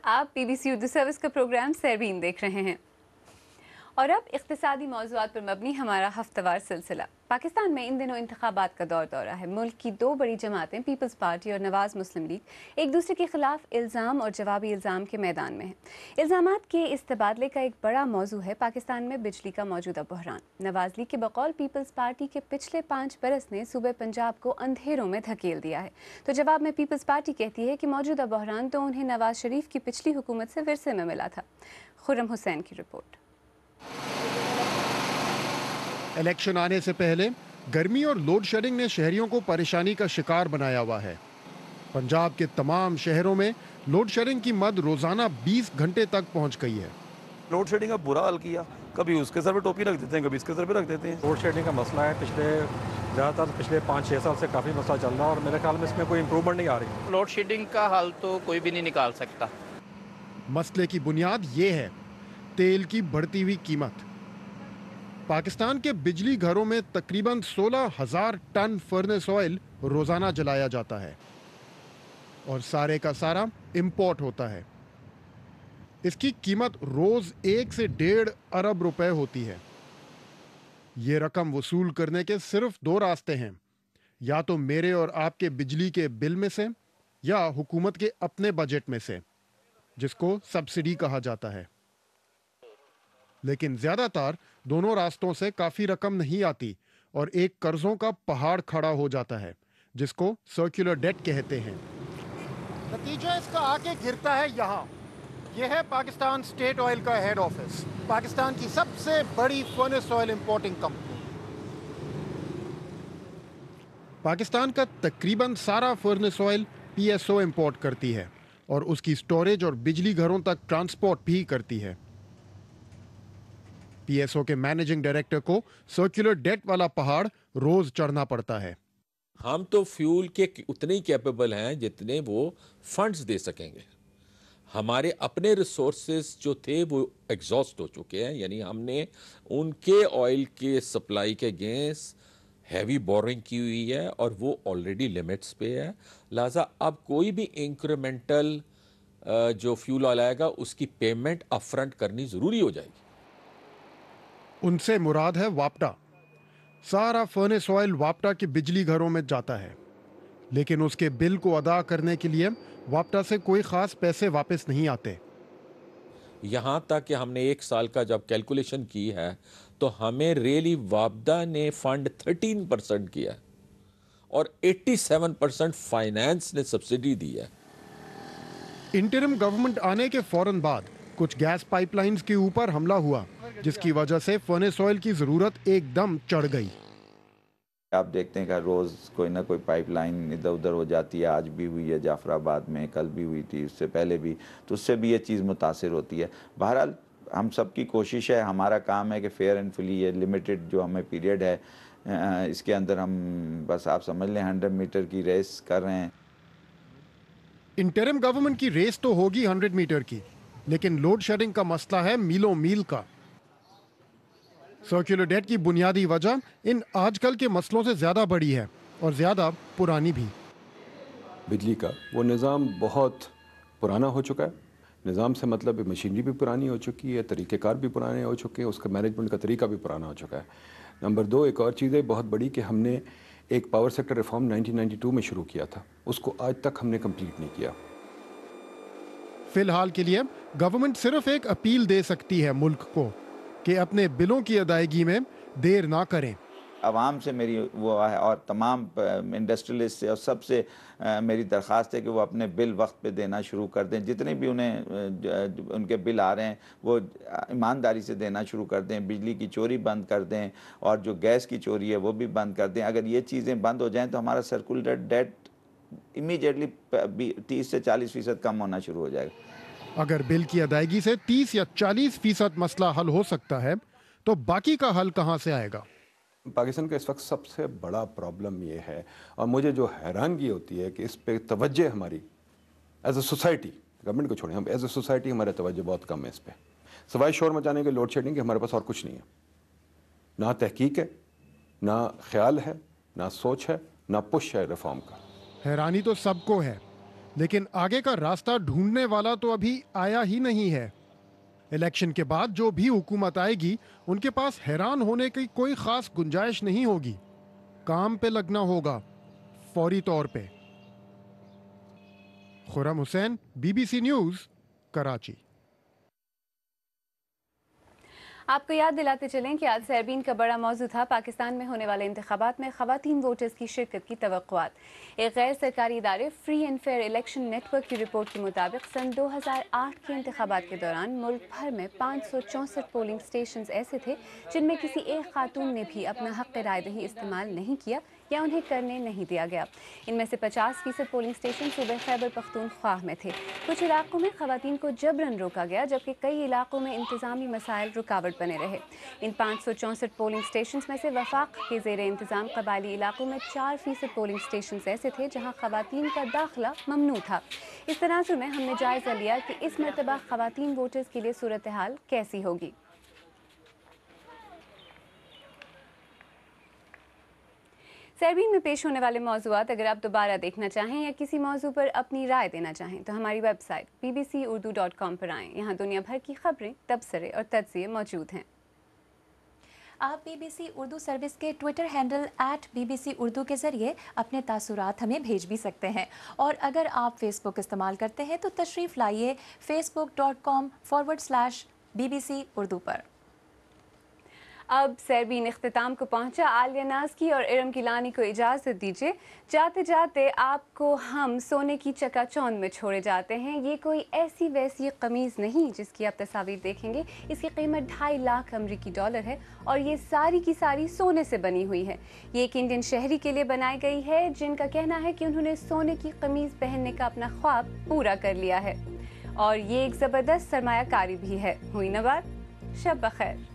आप BBC Urdu service का programme Sarveen देख रहे हैं और अब इख्तिसादी मौज़ूआत पर मबनी हमारा हफ्तावार सिलसिला। पाकिस्तान में इन दिनों इंतखाबात का दौर है। मुल्क की दो बड़ी जमातें पीपल्स पार्टी और नवाज मुस्लिम लीग एक दूसरे के खिलाफ इल्ज़ाम और जवाबी इल्ज़ाम के मैदान में हैं। इल्ज़ामात के इस तबादले का एक बड़ा मौजू है पाकिस्तान में बिजली का मौजूदा बहरान। नवाज लीग के बकौल पीपल्स पार्टी के पिछले 5 बरस ने सूबे पंजाब को अंधेरों में धकेल दिया है, तो जवाब में पीपल्स पार्टी कहती है कि मौजूदा बहरान तो उन्हें नवाज शरीफ की पिछली हुकूमत से विरसे में मिला था। खुर्रम हुसैन की रिपोर्ट। इलेक्शन आने से पहले गर्मी और लोड शेडिंग ने शहरियों को परेशानी का शिकार बनाया हुआ है। पंजाब के तमाम शहरों में लोड शेडिंग की मद रोजाना 20 घंटे तक पहुंच गई है। लोड शेडिंग का बुरा हाल किया, कभी उसके सर पे टोपी रख देते हैं, कभी इसके सर पे रख देते हैं। लोड शेडिंग का मसला है, ज़्यादातर पिछले 5-6 साल से काफ़ी मसला चल रहा है और मेरे ख्याल में इसमें कोई इम्प्रूवमेंट नहीं आ रही। लोड शेडिंग का हल तो कोई भी नहीं निकाल सकता। मसले की बुनियाद ये है तेल की बढ़ती हुई कीमत। पाकिस्तान के बिजली घरों में तकरीबन 16,000 टन फर्नेस ऑयल रोजाना जलाया जाता है और सारे का सारा इंपोर्ट होता है। इसकी कीमत रोज 1 से 1.5 अरब रुपए होती है। ये रकम वसूल करने के सिर्फ 2 रास्ते हैं, या तो मेरे और आपके बिजली के बिल में से या हुकूमत के अपने बजट में से, जिसको सब्सिडी कहा जाता है। लेकिन ज्यादातर दोनों रास्तों से काफी रकम नहीं आती और एक कर्जों का पहाड़ खड़ा हो जाता है, जिसको सर्कुलर डेट कहते हैं। नतीजा इसका आके गिरता है यहाँ। यह है पाकिस्तान स्टेट ऑयल का हेड ऑफिस, पाकिस्तान की सबसे बड़ी furnace oil importing company. Pakistan का तकरीबन सारा फर्नेस ऑयल PSO इंपोर्ट करती है और उसकी स्टोरेज और बिजली घरों तक ट्रांसपोर्ट भी करती है। PSO के मैनेजिंग डायरेक्टर को सर्कुलर डेट वाला पहाड़ रोज चढ़ना पड़ता है। हम तो फ्यूल के उतने ही कैपेबल हैं जितने वो फंड्स दे सकेंगे। हमारे अपने रिसोर्सेज जो थे वो एग्जॉस्ट हो चुके हैं, यानी हमने उनके ऑयल के सप्लाई के अगेंस्ट हैवी बोरिंग की हुई है और वो ऑलरेडी लिमिट्स पे है। लिहाजा अब कोई भी इंक्रीमेंटल जो फ्यूल ऑयल आएगा उसकी पेमेंट अपफ्रंट करनी ज़रूरी हो जाएगी। उनसे मुराद है वापटा। सारा फर्नेस ऑयल वापटा के बिजली घरों में जाता है, लेकिन उसके बिल को अदा करने के लिए वापटा से कोई खास पैसे वापस नहीं आते। यहाँ तक कि हमने 1 साल का जब कैलकुलेशन की है तो हमें रियली वापदा ने फंड 13% किया और 87% फाइनेंस ने सब्सिडी दी है। इंटरिम गवर्नमेंट आने के फौरन बाद कुछ गैस पाइपलाइंस के ऊपर हमला हुआ, जिसकी वजह से फर्नेस ऑयल की जरूरत एकदम चढ़ गई। आप देखते हैं कि रोज कोई ना कोई पाइपलाइन इधर उधर हो जाती है। आज भी हुई है जाफराबाद में, कल भी हुई थी, उससे पहले भी, तो उससे भी ये चीज़ मुतासिर होती है। बहरहाल हम सब की कोशिश है, हमारा काम है कि फेयर एंड फ्री, ये लिमिटेड जो हमें पीरियड है इसके अंदर हम बस आप समझ लें 100 मीटर की रेस कर रहे हैं। इंटरिम गवर्नमेंट की रेस तो होगी 100 मीटर की, लेकिन लोड शेडिंग का मसला है मीलों मील का। सर्कुलर डेट की बुनियादी वजह इन आजकल के मसलों से ज़्यादा बड़ी है और ज़्यादा पुरानी भी। बिजली का वो निज़ाम बहुत पुराना हो चुका है। निज़ाम से मतलब मशीनरी भी पुरानी हो चुकी है, तरीक़ेकार भी पुराने हो चुके हैं, उसका मैनेजमेंट का तरीका भी पुराना हो चुका है। नंबर 2, एक और चीज़ है बहुत बड़ी कि हमने एक पावर सेक्टर रिफॉर्म 1992 में शुरू किया था, उसको आज तक हमने कंप्लीट नहीं किया। फिलहाल के लिए गवर्नमेंट सिर्फ एक अपील दे सकती है मुल्क को कि अपने बिलों की अदायगी में देर ना करें। आवाम से मेरी वो है और तमाम इंडस्ट्रियलिस्ट से और सबसे मेरी दरख्वास्त है कि वो अपने बिल वक्त पे देना शुरू कर दें। जितने भी उन्हें उनके बिल आ रहे हैं वो ईमानदारी से देना शुरू कर दें। बिजली की चोरी बंद कर दें और जो गैस की चोरी है वो भी बंद कर दें। अगर ये चीज़ें बंद हो जाएं तो हमारा सर्कुलर डेट इमीडिएटली 30 से 40% कम होना शुरू हो जाएगा। अगर बिल की अदायगी से 30 या 40% मसला हल हो सकता है तो बाकी का हल कहां से आएगा? पाकिस्तान का इस वक्त सबसे बड़ा प्रॉब्लम ये है, और मुझे जो हैरानगी होती है कि इस पे तवज्जो हमारी एज अ सोसाइटी, गवर्नमेंट को छोड़ें, हम एज अ सोसाइटी हमारा तवज्जो बहुत कम है इस पे। सवाए शोर मचाने के, लोड शेडिंग के, हमारे पास और कुछ नहीं है। ना तहकीक है, ना ख्याल है, ना सोच है, ना पुश है रिफॉर्म का। हैरानी तो सबको है, लेकिन आगे का रास्ता ढूंढने वाला तो अभी आया ही नहीं है। इलेक्शन के बाद जो भी हुकूमत आएगी, उनके पास हैरान होने की कोई खास गुंजाइश नहीं होगी। काम पे लगना होगा फौरी तौर पे। Khurram Hussain, BBC news, Karachi. आपको याद दिलाते चलें कि आज सरबीन का बड़ा मौजू था पाकिस्तान में होने वाले इंतखाबात में ख़वातीन वोटर्स की शिरकत की तवक्कुआत। एक गैर सरकारी इदारे free and fair election network की रिपोर्ट के मुताबिक सन 2008 के इंतखाबात के दौरान मुल्क भर में 564 पोलिंग स्टेशन ऐसे थे जिनमें किसी एक खातून ने भी अपना हक़ राय दही इस्तेमाल नहीं किया या उन्हें करने नहीं दिया गया। इनमें से 50% पोलिंग स्टेशन सूबे खैबर पख्तूनख्वा में थे। कुछ इलाकों में ख़वातीन को जबरन रोका गया, जबकि कई इलाकों में इंतज़ामी मसाइल रुकावट बने रहे। इन 564 पोलिंग स्टेशन में से वफाक के ज़ेरे इंतज़ाम कबायली इलाकों में 4% पोलिंग स्टेशन ऐसे थे जहाँ ख़वातीन का दाखिला ममनू था। इस तनाज़ुर में हमने जायज़ा लिया कि इस मरतबा ख़वातीन वोटर्स के लिए सूरत हाल कैसी होगी। सरबीन में पेश होने वाले मौज़ूआत अगर आप दोबारा देखना चाहें या किसी मौजू पर अपनी राय देना चाहें तो हमारी वेबसाइट bbcurdu.com पर आएँ। यहाँ दुनिया भर की खबरें, तबसरे और तज्ज़िये मौजूद हैं। आप BBC उर्दू सर्विस के ट्विटर हैंडल @BBC उर्दू के ज़रिए अपने तासुरात हमें भेज भी सकते हैं। और अगर आप फेसबुक इस्तेमाल करते हैं तो तशरीफ़ लाइए facebook.com/BBC उर्दू पर। अब सरबीन इख्तिताम को पहुंचा। आलिया नाज़की और इरम गिलानी को इजाज़त दीजिए। जाते जाते आपको हम सोने की चकाचौंध में छोड़े जाते हैं। ये कोई ऐसी वैसी कमीज़ नहीं जिसकी आप तस्वीर देखेंगे। इसकी कीमत 2.5 लाख अमरीकी डॉलर है और ये सारी की सारी सोने से बनी हुई है। ये एक इंडियन शहरी के लिए बनाई गई है जिनका कहना है कि उन्होंने सोने की कमीज़ पहनने का अपना ख्वाब पूरा कर लिया है। और ये एक ज़बरदस्त सरमायाकारी भी है। हुई ना बात? शब बखैर।